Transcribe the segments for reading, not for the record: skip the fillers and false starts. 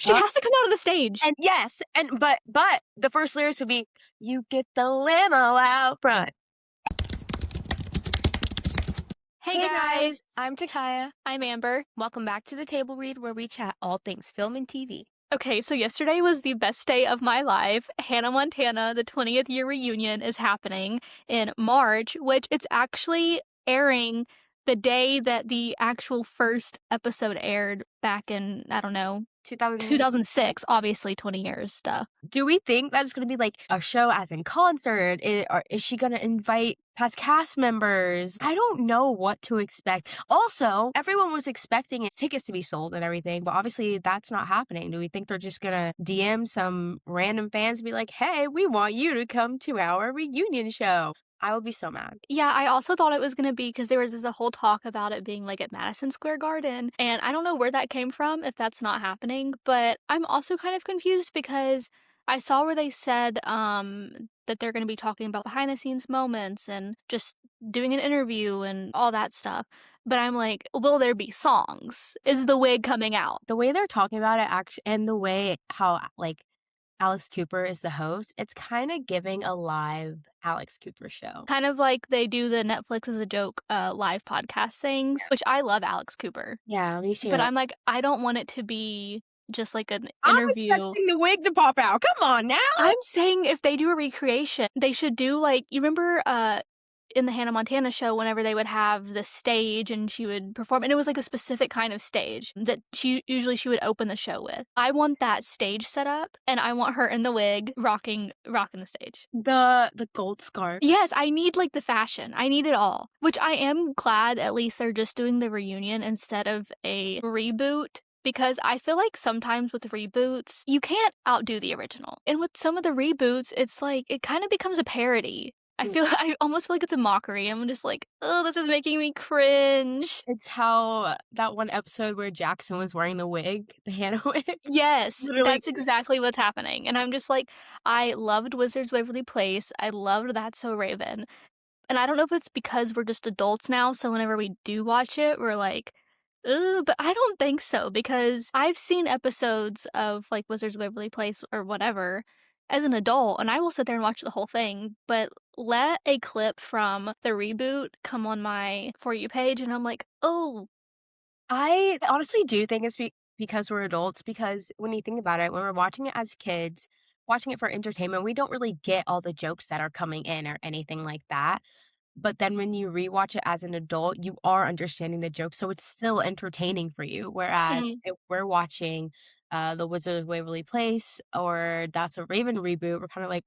She has to come out of the stage. And yes, but the first lyrics would be, "You get the limo out front." Hey guys, I'm Takiya. I'm Amber. Welcome back to the Table Read, where we chat all things film and TV. Okay, so yesterday was the best day of my life. Hannah Montana, the 20th year reunion is happening in March, which it's actually airing the day that the actual first episode aired back in, I don't know, 2006, obviously 20 years, duh. Do we think that it's going to be like a show as in concert? Or is she going to invite past cast members? I don't know what to expect. Also, everyone was expecting tickets to be sold and everything, but obviously that's not happening. Do we think they're just going to DM some random fans and be like, hey, we want you to come to our reunion show? I would be so mad. Yeah, I also thought it was going to be because there was this a whole talk about it being like at Madison Square Garden, and I don't know where that came from if that's not happening, but I'm also kind of confused because I saw where they said that they're going to be talking about behind the scenes moments and just doing an interview and all that stuff. But I'm like, will there be songs? Is the wig coming out? The way they're talking about it, actually, and the way how like Alex Cooper is the host, it's kind of giving a live Alex Cooper show. Kind of like they do the Netflix as a joke live podcast things, which I love Alex Cooper. Yeah, me too. But I'm like, I don't want it to be just like an interview. I'm expecting the wig to pop out. Come on now. I'm saying if they do a recreation, they should do like, you remember in the Hannah Montana show, whenever they would have the stage and she would perform, and it was like a specific kind of stage that she would open the show with. I want that stage set up, and I want her in the wig rocking the stage. The gold scarf. Yes, I need like the fashion. I need it all. Which I am glad at least they're just doing the reunion instead of a reboot. Because I feel like sometimes with reboots, you can't outdo the original. And with some of the reboots, it's like, it kind of becomes a parody. I almost feel like it's a mockery. I'm just like, oh, this is making me cringe. It's how that one episode where Jackson was wearing the wig, the Hannah wig. Yes, Literally. that's exactly what's happening. And I'm just like, I loved Wizards Waverly Place. I loved That's So Raven. And I don't know if it's because we're just adults now, so whenever we do watch it, we're like, ugh, but I don't think so, because I've seen episodes of like Wizards of Waverly Place or whatever as an adult, and I will sit there and watch the whole thing, but let a clip from the reboot come on my For You page, and I'm like, oh. I honestly do think it's because we're adults, because when you think about it, when we're watching it as kids, watching it for entertainment, we don't really get all the jokes that are coming in or anything like that. But then when you rewatch it as an adult, you are understanding the jokes, so it's still entertaining for you. Whereas if we're watching The Wizard of Waverly Place or That's a Raven reboot, we're kind of like,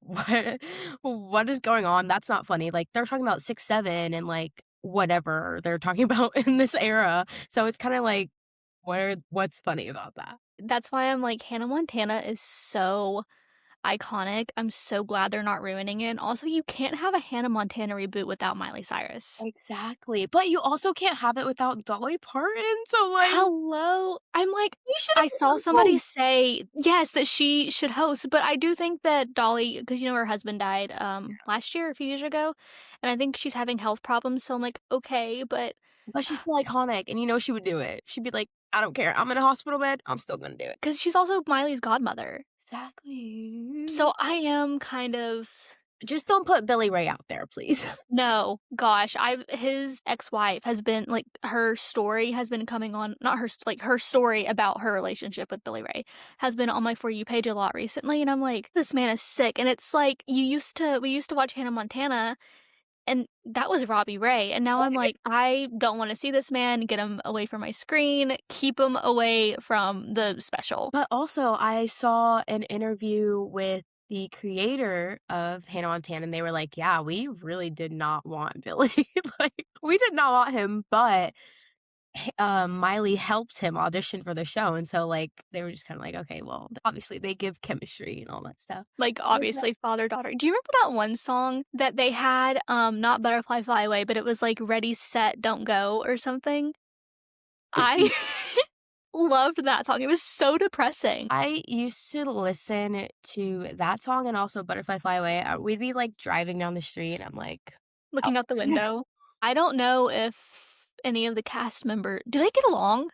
what is going on? That's not funny. Like, they're talking about 6'7" and like whatever they're talking about in this era. So it's kind of like, what's funny about that? That's why I'm like, Hannah Montana is so iconic. I'm so glad they're not ruining it. And also, you can't have a Hannah Montana reboot without Miley Cyrus. Exactly. But you also can't have it without Dolly Parton. So like, Hello? I'm like, I saw somebody say, yes, that she should host, but I do think that Dolly, because you know her husband died last year, a few years ago, and I think she's having health problems, so I'm like, okay, but she's still iconic, and you know she would do it. She'd be like, I don't care. I'm in a hospital bed. I'm still gonna do it. because she's also Miley's godmother. Exactly. So I am kind of... Just don't put Billy Ray out there, please. No, gosh, his ex-wife has been, like, her story has been coming on, not her, like, her story about her relationship with Billy Ray has been on my For You page a lot recently, and I'm like, this man is sick, and it's like, we used to watch Hannah Montana, and that was Robbie Ray, and now I'm like, I don't want to see this man, get him away from my screen, keep him away from the special. But also, I saw an interview with the creator of Hannah Montana, and they were like, yeah, we really did not want Billy. Like, we did not want him, but Miley helped him audition for the show, and so like they were just kind of like, okay, well, obviously they give chemistry and all that stuff. Like, obviously, father-daughter. Do you remember that one song that they had, not Butterfly Fly Away, but it was like Ready, Set, Don't Go or something? I loved that song. It was so depressing. I used to listen to that song and also Butterfly Fly Away. We'd be like driving down the street, and I'm like, Looking out the window. I don't know if any of the cast members... Do they get along?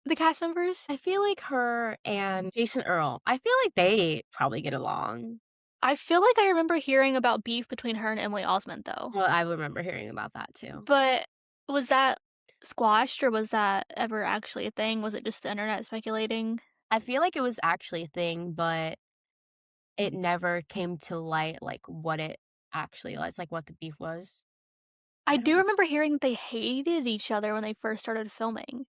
The cast members? I feel like her and Jason Earl, I feel like they probably get along. I feel like I remember hearing about beef between her and Emily Osment, though. Well, I remember hearing about that too. But was that squashed or was that ever actually a thing? Was it just the internet speculating? I feel like it was actually a thing, but it never came to light, like, what it actually was, like, what the beef was. I I don't do know. remember hearing that they hated each other when they first started filming.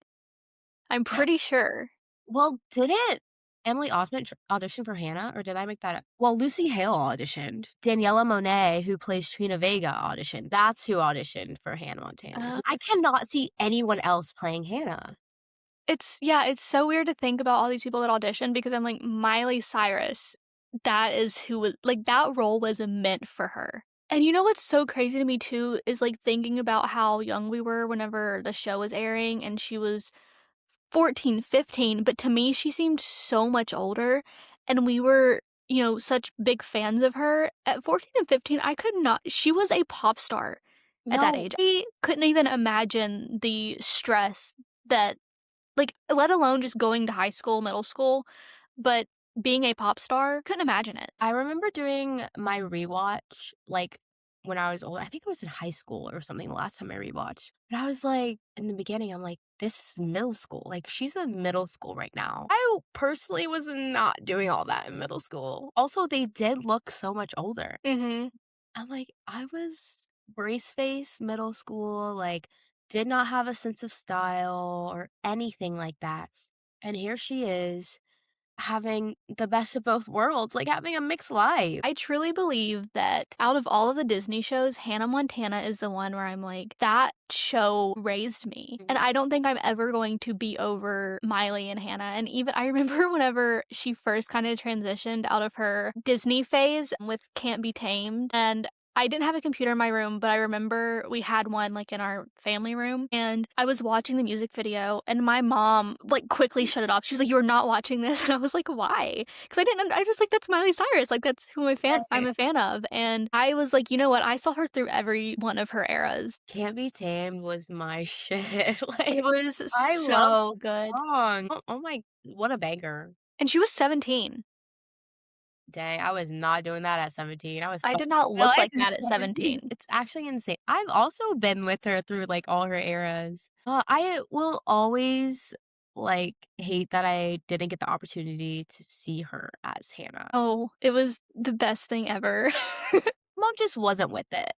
I'm pretty sure. Well, didn't Emily Osment audition for Hannah, or did I make that up? Well, Lucy Hale auditioned. Daniela Monet, who plays Trina Vega, auditioned. That's who auditioned for Hannah Montana. Uh, I cannot see anyone else playing Hannah. it's yeah, it's so weird to think about all these people that auditioned because I'm like, Miley Cyrus, that is who was like, that role was meant for her. And you know what's so crazy to me too is, like, thinking about how young we were whenever the show was airing and she was 14, 15, but to me, she seemed so much older, and we were, such big fans of her. At 14 and 15, I could not she was a pop star at that No, age. I couldn't even imagine the stress that like, let alone just going to high school, middle school, but being a pop star, couldn't imagine it. I remember doing my rewatch, like, when I was older. I think it was in high school or something the last time I rewatched. But I was like, in the beginning, I'm like, this is middle school. Like, she's in middle school right now. I personally was not doing all that in middle school. Also, they did look so much older. Mhm. I'm like, I was brace face middle school, like, did not have a sense of style or anything like that. And here she is having the best of both worlds, like having a mixed life. I truly believe that out of all of the Disney shows, Hannah Montana is the one where I'm like, that show raised me. And Mhm. I don't think I'm ever going to be over Miley and Hannah. And even I remember whenever she first kind of transitioned out of her Disney phase with Can't Be Tamed. And I didn't have a computer in my room, but I remember we had one like in our family room and I was watching the music video and my mom like quickly shut it off. She was like, "You are not watching this." And I was like, "Why?" 'Cause I didn't I just like, that's Miley Cyrus, like, that's who I'm Right. a fan of, and I was like, "You know what? I saw her through every one of her eras." Can't Be Tamed was my shit, like, It was I love so the good, song. Oh my what a banger. and she was 17. Dang, I was not doing that at 17, I was I did fucking not my look life like at that at 17. 17. It's actually insane. I've also been with her through, like, all her eras. I will always, like, hate that I didn't get the opportunity to see her as Hannah. Oh, it was the best thing ever. Mom just wasn't with it.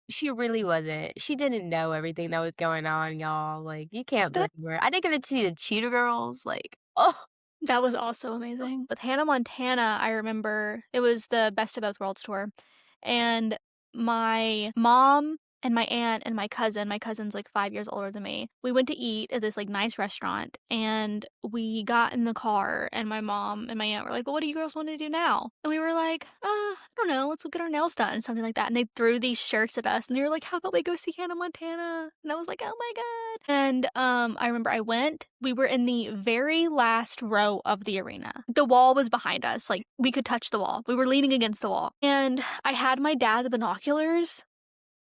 She really wasn't. She didn't know everything that was going on, y'all. Like, you can't blame That's her. I didn't get to see the Cheetah Girls. Like, oh, That was also amazing. With Hannah Montana, I remember it was the Best of Both Worlds tour, and my mom and my aunt and my cousin's like 5 years older than me, we went to eat at this, like, nice restaurant, and we got in the car, and my mom and my aunt were like, "Well, what do you girls wanna do now?" And we were like, I don't know, let's go get our nails done," something like that, and they threw these shirts at us, and they were like, "How about we go see Hannah Montana?" And I was like, "Oh my god." And, I remember I went, we were in the very last row of the arena. The wall was behind us, like, we could touch the wall. We were leaning against the wall, and I had my dad's binoculars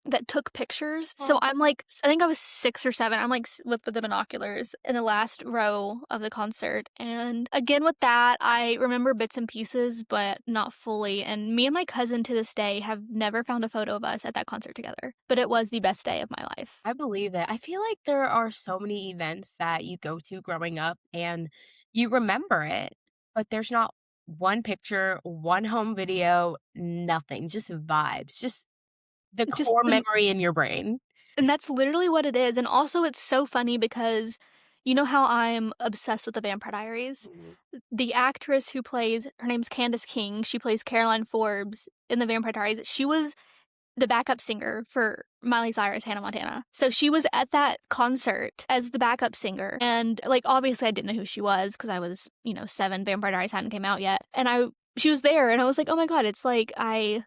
that took pictures. So I'm like I think I was 6 or 7. I'm like with the binoculars in the last row of the concert. And again with that, I remember bits and pieces, but not fully. And me and my cousin to this day have never found a photo of us at that concert together. But it was the best day of my life. I believe it. I feel like there are so many events that you go to growing up and you remember it, but there's not one picture, one home video, nothing, just vibes, just the Just core memory in your brain. and that's literally what it is. And also it's so funny because you know how I'm obsessed with the Vampire Diaries? Mhm. The actress who plays her name's Candace King. She plays Caroline Forbes in the Vampire Diaries. She was the backup singer for Miley Cyrus, Hannah Montana. So she was at that concert as the backup singer. And like obviously I didn't know who she was because I was, 7, Vampire Diaries hadn't came out yet. And she was there and I was like, "Oh my god, it's like I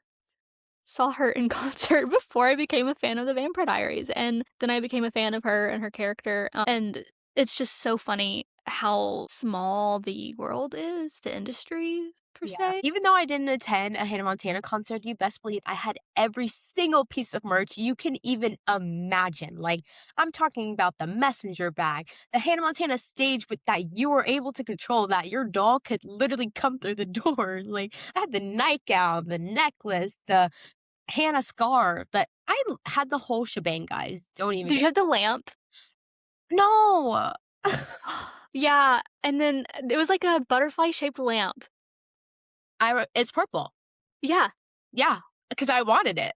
saw her in concert before I became a fan of the Vampire Diaries." And then I became a fan of her and her character. And it's just so funny how small the world is, the industry per Yeah. se. Even though I didn't attend a Hannah Montana concert, you best believe I had every single piece of merch you can even imagine. Like, I'm talking about the messenger bag, the Hannah Montana stage with that you were able to control, that your doll could literally come through the door. Like, I had the nightgown, the necklace, the Hannah scarf, but had the whole shebang, guys. Don't even Did get you have the lamp? No. Yeah, and then it was like a butterfly-shaped lamp. It's purple. Yeah. Yeah, because I wanted it.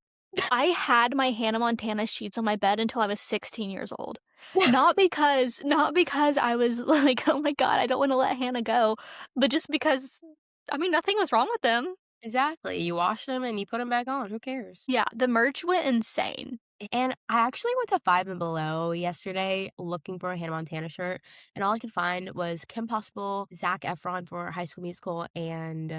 I had my Hannah Montana sheets on my bed until I was 16 years old. Not because I was like, "Oh my god, I don't wanna let Hannah go," but just because, I mean, nothing was wrong with them. Exactly. You wash them and you put them back on. Who cares? Yeah, the merch went insane. And I actually went to Five and Below yesterday looking for a Hannah Montana shirt, and all I could find was Kim Possible, Zac Efron for High School Musical, and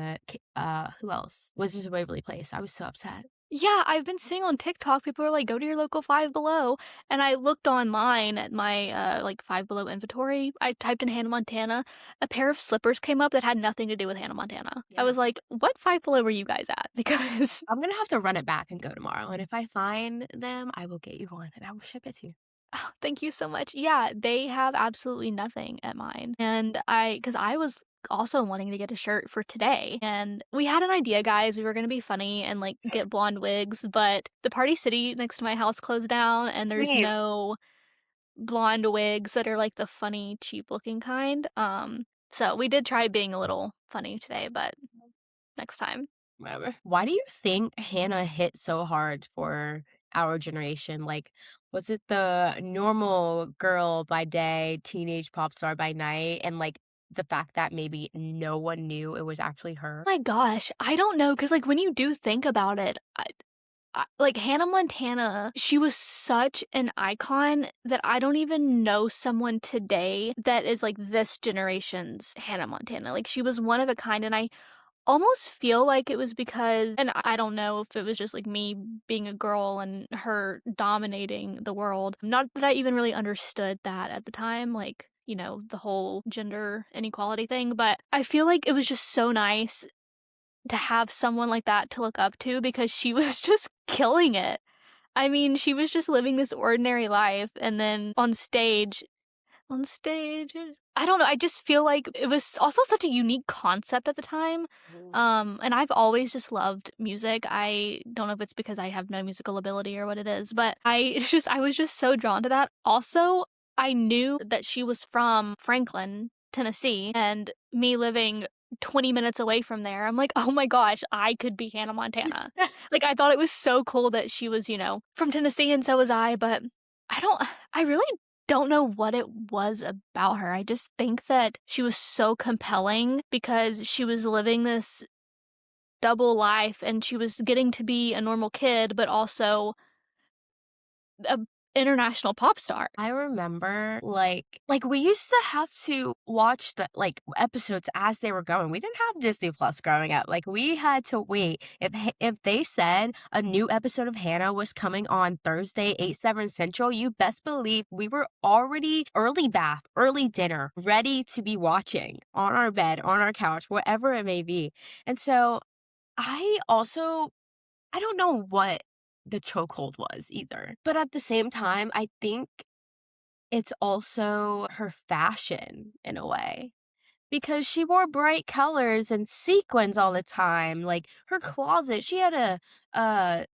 who else? Wizards of Waverly Place. I was so upset. Yeah, I've been seeing on TikTok, people are like, "Go to your local Five Below," and I looked online at my, like, Five Below inventory. I typed in Hannah Montana. A pair of slippers came up that had nothing to do with Hannah Montana. I Yeah. was like, "What Five Below were you guys at?" Because I'm gonna have to run it back and go tomorrow. And if I find them, I will get you one and I will ship it to you. oh, thank you so much. Yeah, they have absolutely nothing at mine. And because I was also wanting to get a shirt for today. And we had an idea, guys. We were going to be funny and like get blonde wigs, but the Party City next to my house closed down and there's Same. no blonde wigs that are like the funny, cheap looking kind. So we did try being a little funny today, but next time. Whatever. Why do you think Hannah hit so hard for our generation? Like, was it the normal girl by day, teenage pop star by night, and like the fact that maybe no one knew it was actually her? My gosh, I don't know, cause like when you do think about it, like Hannah Montana, she was such an icon that I don't even know someone today that is like this generation's Hannah Montana. Like she was one of a kind, and I almost feel like it was because, and I don't know if it was just like me being a girl and her dominating the world. Not that I even really understood that at the time, like, the whole gender inequality thing, but I feel like it was just so nice to have someone like that to look up to because she was just killing it. I mean, she was just living this ordinary life, and then on stage, I don't know, I just feel like it was also such a unique concept at the time, and I've always just loved music. I don't know if it's because I have no musical ability or what it is, but I was just so drawn to that. Also, I knew that she was from Franklin, Tennessee, and me living 20 minutes away from there, I'm like, "Oh my gosh, I could be Hannah Montana." Like, I thought it was so cool that she was, from Tennessee and so was I, but I don't I really don't know what it was about her. I just think that she was so compelling because she was living this double life and she was getting to be a normal kid, but also a international pop star. I remember, like we used to have to watch the, like, episodes as they were going. We didn't have Disney Plus growing up. Like, we had to wait. If they said a new episode of Hannah was coming on Thursday, 8, 7 Central, you best believe we were already early bath, early dinner, ready to be watching on our bed, on our couch, whatever it may be. And so, I also I don't know what the chokehold was either. But at the same time, I think it's also her fashion in a way, because she wore bright colors and sequins all the time. Like, her closet, she had a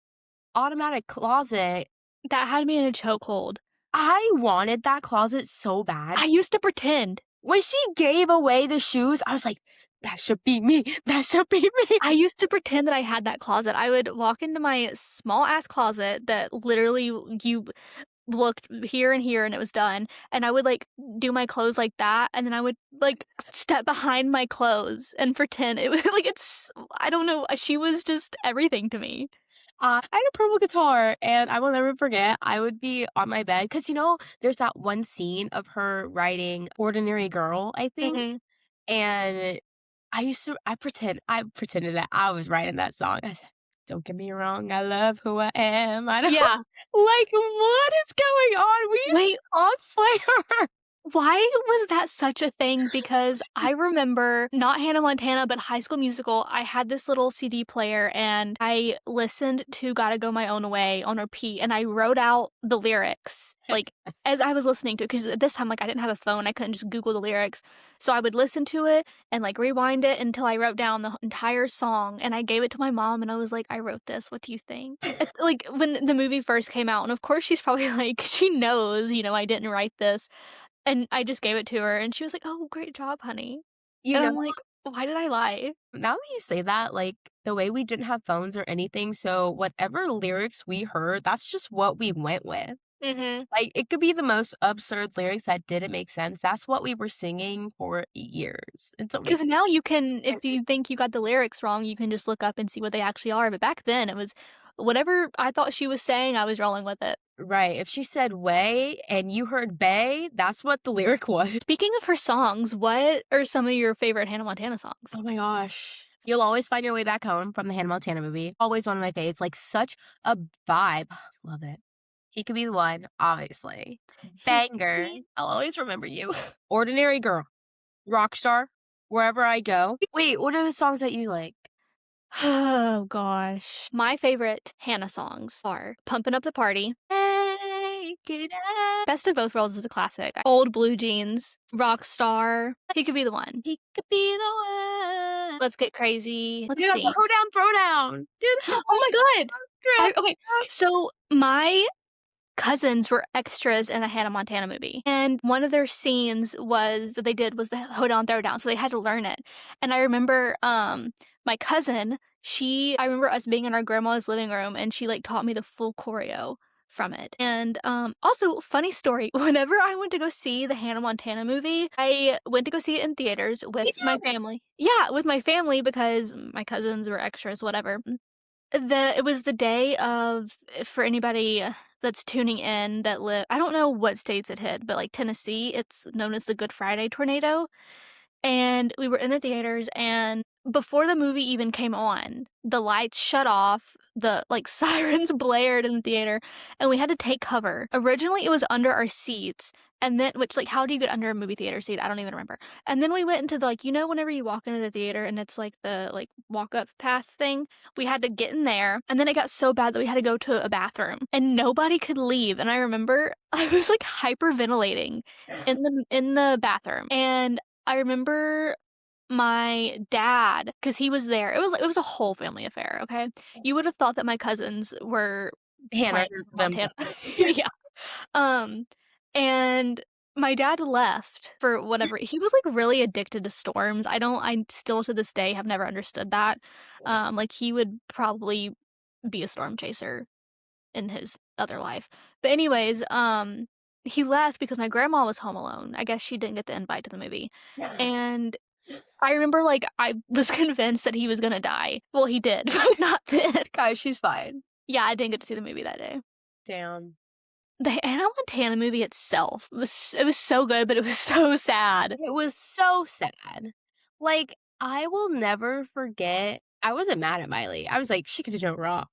automatic closet. That had me in a chokehold. I wanted that closet so bad. I used to pretend. When she gave away the shoes, I was like, "That should be me. That should be me." I used to pretend that I had that closet. I would walk into my small ass closet that literally you looked here and here and it was done, and I would, like, do my clothes like that, and then I would, like, step behind my clothes and pretend it was like, it's I don't know, she was just everything to me. I had a purple guitar, and I will never forget, I would be on my bed because there's that one scene of her writing "Ordinary Girl," I think, Mhm. and I pretended that I was writing that song. I said, "Don't get me wrong, I love who I am." I don't Yeah. like, what is going on? We used Wait, to cosplay her. Why was that such a thing? Because I remember not Hannah Montana, but High School Musical. I had this little CD player and I listened to Gotta Go My Own Way on repeat and I wrote out the lyrics like as I was listening to it. Because at this time, like I didn't have a phone, I couldn't just Google the lyrics. So I would listen to it and like rewind it until I wrote down the entire song and I gave it to my mom and I was like, I wrote this. What do you think? Like when the movie first came out, and of course she's probably like, she knows, I didn't write this. And I just gave it to her, and she was like, "Oh, great job, honey." You And know, I'm like, "Why did I lie?" now that you say that, like, the way we didn't have phones or anything, so whatever lyrics we heard, that's just what we went with. Mhm. Like, it could be the most absurd lyrics that didn't make sense. That's what we were singing for years until we 'Cause now you can if you think you got the lyrics wrong, you can just look up and see what they actually are, but back then, it was whatever I thought she was saying, I was rolling with it. Right, if she said "way" and you heard "bay," that's what the lyric was. Speaking of her songs, what are some of your favorite Hannah Montana songs? Oh my gosh. "You'll Always Find Your Way Back Home" from the Hannah Montana movie. Always one of my faves, like, such a vibe. Love it. "He Could Be the One," obviously. He could Banger. be I'll always remember you. "Ordinary Girl," "Rockstar," "Wherever I Go." Wait, what are the songs that you like? Oh gosh. My favorite Hannah songs are "Pumpin' Up the Party." Take it up. Best of Both Worlds is a classic. Old Blue Jeans, Rockstar, He Could Be the One. He could be the one. Let's Get Crazy. Let's You got the see. hoedown throwdown. Do the Oh my god! dress Okay, up. so my cousins were extras in a Hannah Montana movie, and one of their scenes was that they did was the hoedown throwdown, so they had to learn it. And I remember, my cousin, I remember us being in our grandma's living room, and she, like, taught me the full choreo from it. And, also, funny story, whenever I went to go see the Hannah Montana movie, I went to go see it in theaters Me with my too. family. Yeah, with my family because my cousins were extras, whatever. It was the day of for anybody that's tuning in that live I don't know what states it hit, but, like, Tennessee, it's known as the Good Friday tornado, and we were in the theaters, and before the movie even came on, the lights shut off, the, like, sirens blared in the theater, and we had to take cover. Originally, it was under our seats, and then which, like, how do you get under a movie theater seat? I don't even remember. And then we went into the, like, whenever you walk into the theater and it's, like, the, like, walk-up path thing? We had to get in there, and then it got so bad that we had to go to a bathroom, and nobody could leave, and I remember I was, like, hyperventilating in the bathroom, and I remember my dad, because he was there. It was a whole family affair, okay? You would have thought that my cousins were Hannah playing Montana. themselves. Yeah. Um, and my dad left for whatever he was, like, really addicted to storms. I still to this day have never understood that. Like, he would probably be a storm chaser in his other life. But anyways, he left because my grandma was home alone. I guess she didn't get the invite to the movie. And I remember, like, I was convinced that he was gonna die. Well, he did, but not then. Guys, she's fine. Yeah, I didn't get to see the movie that day. Damn. The Hannah Montana movie itself was so good, but it was so sad. It was so sad. Like, I will never forget I wasn't mad at Miley. I was like, "She could do no wrong."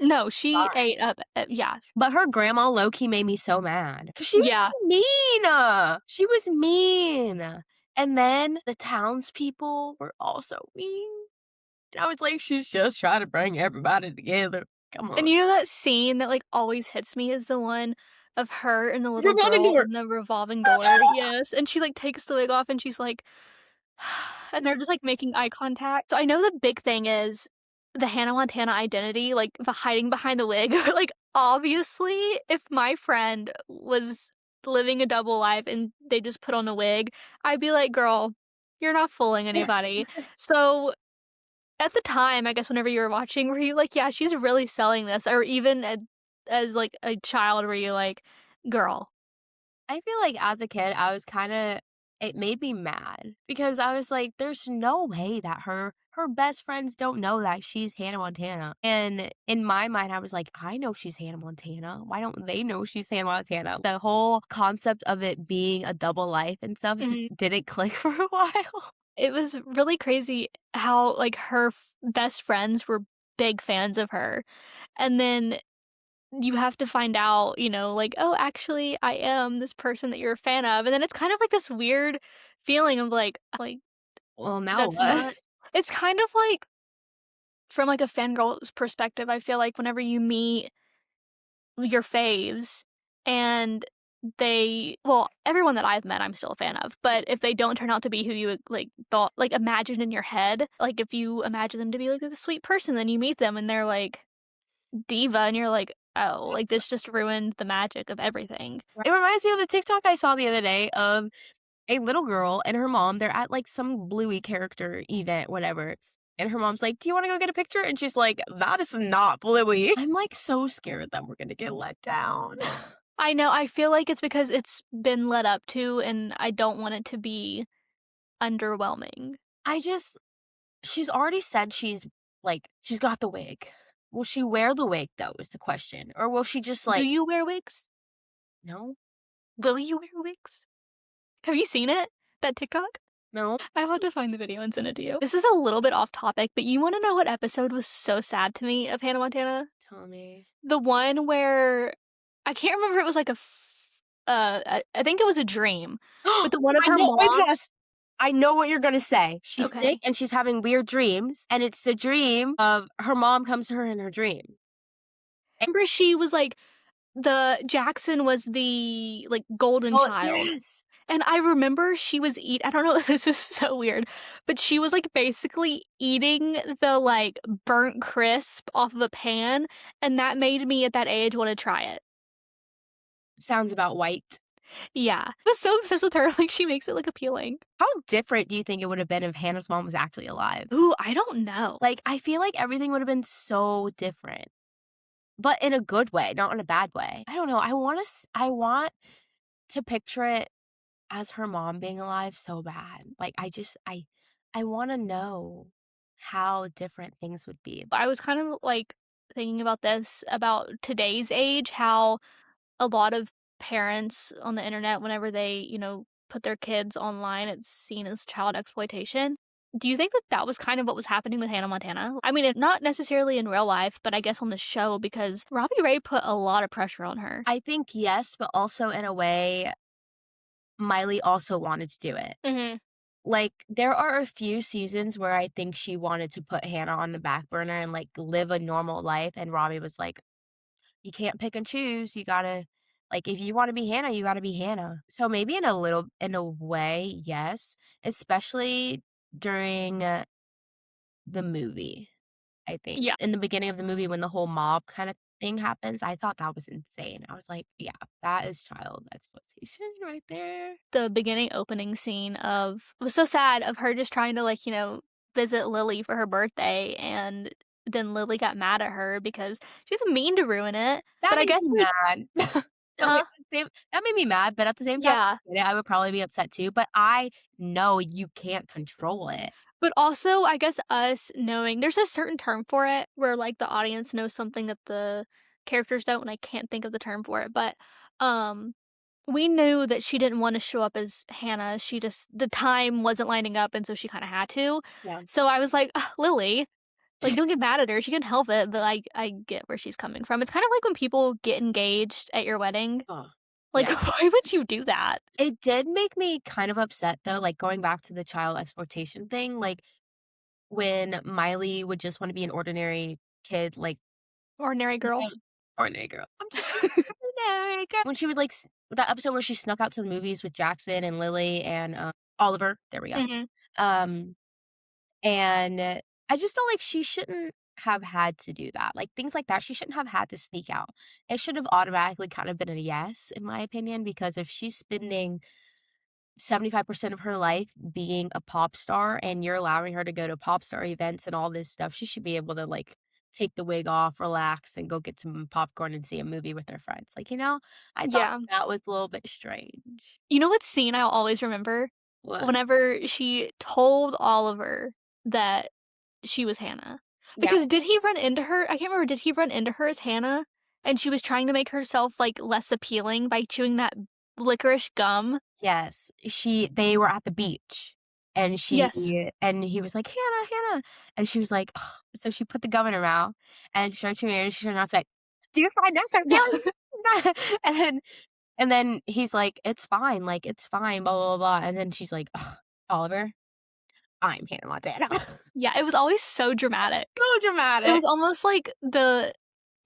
No, she Sorry. ate up yeah. But her grandma low-key made me so mad because she was Yeah. mean. She was mean. And then the townspeople were also mean. And I was like, "She's just trying to bring everybody together. Come on." And that scene that, like, always hits me is the one of her and the little Revolving girl door. in the revolving door, yes, and she, like, takes the wig off and she's like and they're just, like, making eye contact. So I know the big thing is the Hannah Montana identity, like, the hiding behind the wig, but, like, obviously, if my friend was living a double life and they just put on a wig, I'd be like, "Girl, you're not fooling anybody." So at the time, I guess whenever you were watching, were you like, "Yeah, she's really selling this," or even as, like, a child, were you like, "Girl." I feel like as a kid, I was kinda it made me mad because I was like, "There's no way that her best friends don't know that she's Hannah Montana." And in my mind, I was like, "I know she's Hannah Montana. Why don't they know she's Hannah Montana?" The whole concept of it being a double life and stuff just Mhm. didn't click for a while. It was really crazy how, like, her best friends were big fans of her, and then you have to find out, like, "Oh, actually, I am this person that you're a fan of," and then it's kind of like this weird feeling of like, Well, now that's what? not it's kind of like from, like, a fangirl's perspective, I feel like whenever you meet your faves and everyone that I've met, I'm still a fan of, but if they don't turn out to be who you, like, thought like, imagined in your head, like, if you imagine them to be, like, this sweet person, then you meet them and they're, like, diva, and you're like, "Oh, like, this just ruined the magic of everything." It reminds me of the TikTok I saw the other day of a little girl and her mom. They're at like some Bluey character event, whatever. And her mom's like, "Do you want to go get a picture?" And she's like, "That is not Bluey." I'm like so scared that we're gonna get let down. I know, I feel like it's because it's been led up to, and I don't want it to be underwhelming. I just she's already said she's got the wig. Will she wear the wig though is the question. Or will she just Do like you wear wigs? no, Will you wear wigs? Have you seen it? That TikTok? no, I will have to find the video and send it to you. This is a little bit off topic, but you wanna know what episode was so sad to me of Hannah Montana? tell me. The one where I can't remember, it was like I think it was a dream, but the one of I her know wait, mom. yes. I know what you're gonna say. She's sick Okay. and she's having weird dreams, and it's the dream of her mom comes to her in her dream. Remember she was like the Jackson was the, like, golden Oh, child, yes! and I remember she was I don't know, this is so weird, but she was, like, basically eating the, like, burnt crisp off of a pan, and that made me at that age wanna try it. Sounds about white. Yeah. I was so obsessed with her, like, she makes it look appealing. How different do you think it would have been if Hannah's mom was actually alive? Ooh, I don't know. Like, I feel like everything would have been so different, but in a good way, not in a bad way. I don't know, I want to picture it as her mom being alive so bad. Like, I wanna know how different things would be. I was kind of, like, thinking about this, about today's age, how a lot of parents on the internet, whenever they, put their kids online, it's seen as child exploitation. Do you think that that was kind of what was happening with Hannah Montana? I mean, not necessarily in real life, but I guess on the show because Robbie Ray put a lot of pressure on her. I think yes, but also in a way, Miley also wanted to do it. Mhm. Like, there are a few seasons where I think she wanted to put Hannah on the back burner and, like, live a normal life, and Robbie was like, "You can't pick and choose, you gotta like, if you wanna be Hannah, you gotta be Hannah." So maybe in a way, yes, especially during, the movie, I think. Yeah. In the beginning of the movie when the whole mob kinda thing happens, I thought that was insane. I was like, "Yeah, that is child exploitation right there." The beginning opening scene of it was so sad of her just trying to, like, visit Lily for her birthday, and then Lily got mad at her because she didn't mean to ruin it, That but I made guess, me like. mad. Okay, Huh? at the same that made me mad, but at the same time, Yeah. I get it, I would probably be upset too, but I know you can't control it. But also, I guess us knowing there's a certain term for it where, like, the audience knows something that the characters don't, and I can't think of the term for it, but, um, we knew that she didn't wanna show up as Hannah, she just the time wasn't lining up, and so she kinda had to. Yeah. So I was like, "Ugh, Lily, like, don't get mad at her, she can help it," but I get where she's coming from. It's kind of like when people get engaged at your wedding. Oh, Like, yeah. why would you do that? It did make me kind of upset though, like, going back to the child exploitation thing, like, when Miley would just wanna be an ordinary kid, like Ordinary girl. ordinary girl. I'm just ordinary girl. When she would, like, that episode where she snuck out to the movies with Jackson and Lily and, Oliver, there we go. Mhm. Um And I just felt like she shouldn't have had to do that. Like, things like that, she shouldn't have had to sneak out. It should have automatically kind of been a yes, in my opinion, because if she's spending 75% of her life being a pop star and you're allowing her to go to pop star events and all this stuff, she should be able to, like, take the wig off, relax, and go get some popcorn and see a movie with her friends. Like, I thought Yeah. that was a little bit strange. You know what scene I'll always remember? What? Whenever she told Oliver that she was Hannah. Yeah. Because did he run into her? I can't remember, did he run into her as Hannah? And she was trying to make herself, like, less appealing by chewing that licorice gum? Yes, they were at the beach, and Yes. he was like, "Hannah, Hannah," and she was like, "Ugh," so she put the gum in her mouth, and she showed it to me, and she turned around and said, Do you find that Yeah. sarcasm? And then and then he's like, "It's fine, like, it's fine, blah, blah, blah," and then she's like, "Ugh, Oliver, I'm Hannah Montana." Yeah, it was always so dramatic. So It dramatic. was almost like the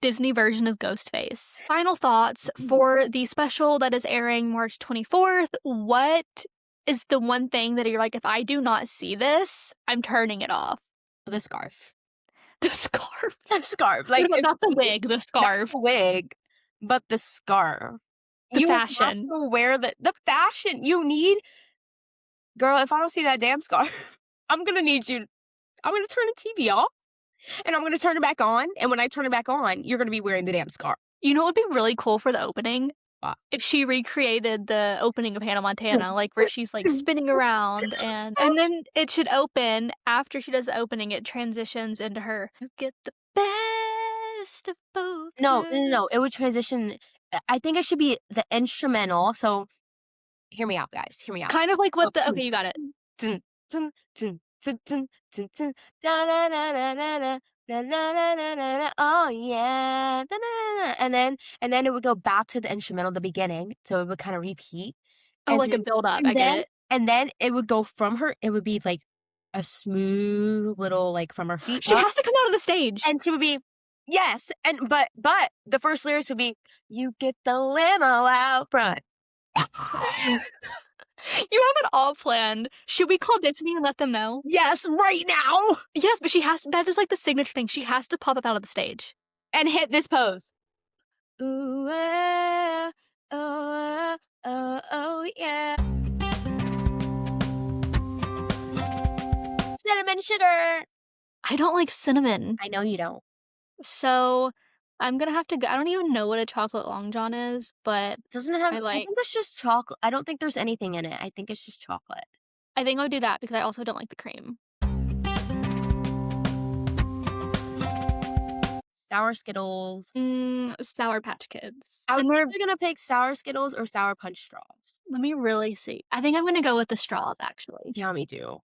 Disney version of Ghostface. Final thoughts for the special that is airing March 24th. What is the one thing that you're like, if I do not see this, I'm turning it off? The scarf. The scarf. The scarf, What like, about if not the she wig, the not scarf, the wig, but the scarf. the You have fashion. to wear the fashion you need. Girl, if I don't see that damn scarf, I'm gonna need you I'm gonna turn the TV off, and I'm gonna turn it back on, and when I turn it back on, you're gonna be wearing the damn scarf. You know what would be really cool for the opening? What? If she recreated the opening of Hannah Montana, like, where she's, like, spinning around and then it should open after she does the opening, it transitions into her, "You get the best of both No, no, no, no, worlds." it would transition I think it should be the instrumental, so hear me out, guys, hear me out. Kind of like So what the okay, you got it. dun, dun, dun, dun, dun, dun, dun, da-na-na-na-na-na, na-na-na-na-na-na, oh, yeah, da-na-na-na, and then it would go back to the instrumental, the beginning, so it would kinda repeat, Oh, like a build up, I get it. and then it would go from her it would be, like, a smooth little, like, from her feet She up, has to come out of the stage. and she would be yes, and but the first lyrics would be, "You get the limo out front." You have it all planned. Should we call Disney and let them know? Yes, right now! Yes, but she has that is, like, the signature thing, she has to pop up out of the stage. And hit this pose. Ooh, ah, oh, ah, oh, oh, yeah. Cinnamon sugar. I don't like cinnamon. I know you don't. So, I'm gonna have to go I don't even know what a chocolate long john is, but Doesn't it have I I like think it's just chocolate. I don't think there's anything in it. I think it's just chocolate. I think I'll do that because I also don't like the cream. Sour Skittles. Sour Patch Kids. I was And they're either gonna pick Sour Skittles or Sour Punch Straws. let me really see. I think I'm gonna go with the straws, actually. Yeah, me too.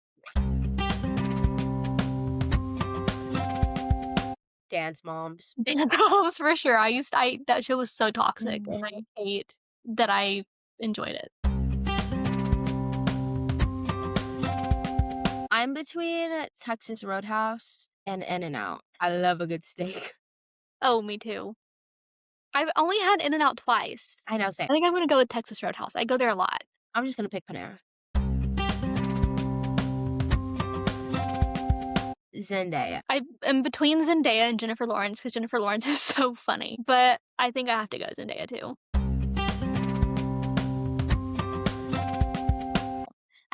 Dance Moms. Dance for sure. I that show was so toxic, and Mhm. I hate that I enjoyed it. I'm between Texas Roadhouse and In-N-Out. I love a good steak. Oh, me too. I've only had In-N-Out twice. I know, same. I think I'm gonna go with Texas Roadhouse. I go there a lot. I'm just gonna pick Panera. Zendaya. I am between Zendaya and Jennifer Lawrence because Jennifer Lawrence is so funny, but I think I have to go Zendaya too.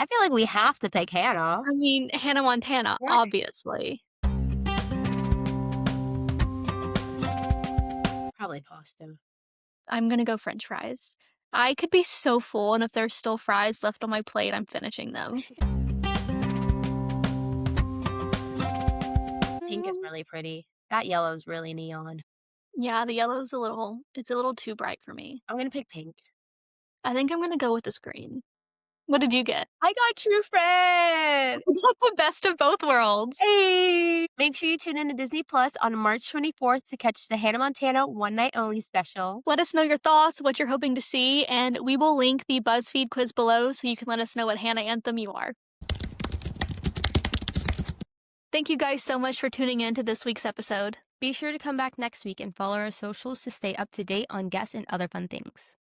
I feel like we have to pick Hannah. I mean, Hannah Montana, Right. obviously. Probably pasta. I'm gonna go french fries. I could be so full, and if there's still fries left on my plate, I'm finishing them. Pink is really pretty. That yellow is really neon. Yeah, the yellow's it's a little too bright for me. I'm gonna pick pink. I think I'm gonna go with this green. What did you get? I got True Friend! I got the best of both worlds. Hey! Make sure you tune in to Disney Plus on March 24th to catch the Hannah Montana One Night Only special. Let us know your thoughts, what you're hoping to see, and we will link the BuzzFeed quiz below so you can let us know what Hannah anthem you are. Thank you guys so much for tuning in to this week's episode. Be sure to come back next week and follow our socials to stay up to date on guests and other fun things.